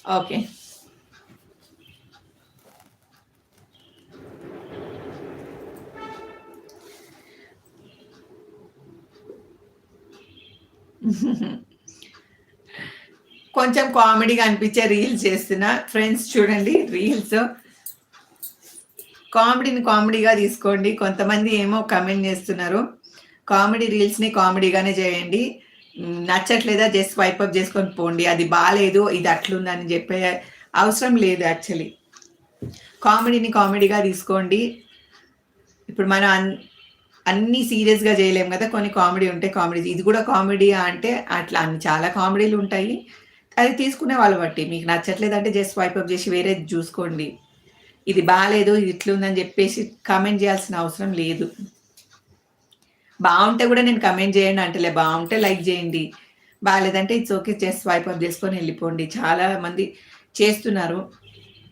Okay. కొంచెం కామెడీగా అనిపించే రీల్స్ చేస్తున్నా. ఫ్రెండ్స్ చూడండి రీల్స్. కామెడీని కామెడీగా తీసుకోండి. కొంతమంది ఏమో కామెంట్ చేస్తున్నారు. కామెడీ రీల్స్‌ని కామెడీగానే చేయండి. నచ్చట్లేదా జస్ట్ స్వైప్ అప్ చేసుకొని పోండి. అది బాలేదు, ఇది అట్లుందని చెప్పే అవసరం లేదు యాక్చువల్లీ. కామెడీని కామెడీగా తీసుకోండి. ఇప్పుడు మనం అన్నీ సీరియస్‌గా చేయలేం కదా! కొన్ని కామెడీ ఉంటాయి. కామెడీ ఇది కూడా కామెడీయా అంటే అట్లా చాలా కామెడీలు ఉంటాయి. అది తీసుకునే వాళ్ళ బట్టి. మీకు నచ్చట్లేదంటే జస్ట్ స్వైప్ అప్ చేసి వేరేది చూసుకోండి. ఇది బాలేదు, ఇది ఇట్లుందని జెప్పేసి కామెంట్ జేయాల్సిన అవసరం లేదు. బావుంటే గూడా నేను కామెంట్ జేయండి అంటలే. బావుంటే లైక్ జేయండి. బాలేదంటే it's okay. Just swipe up జేసుకొని ఎళ్ళిపోండి. చాలా మంది చేస్తున్నారు.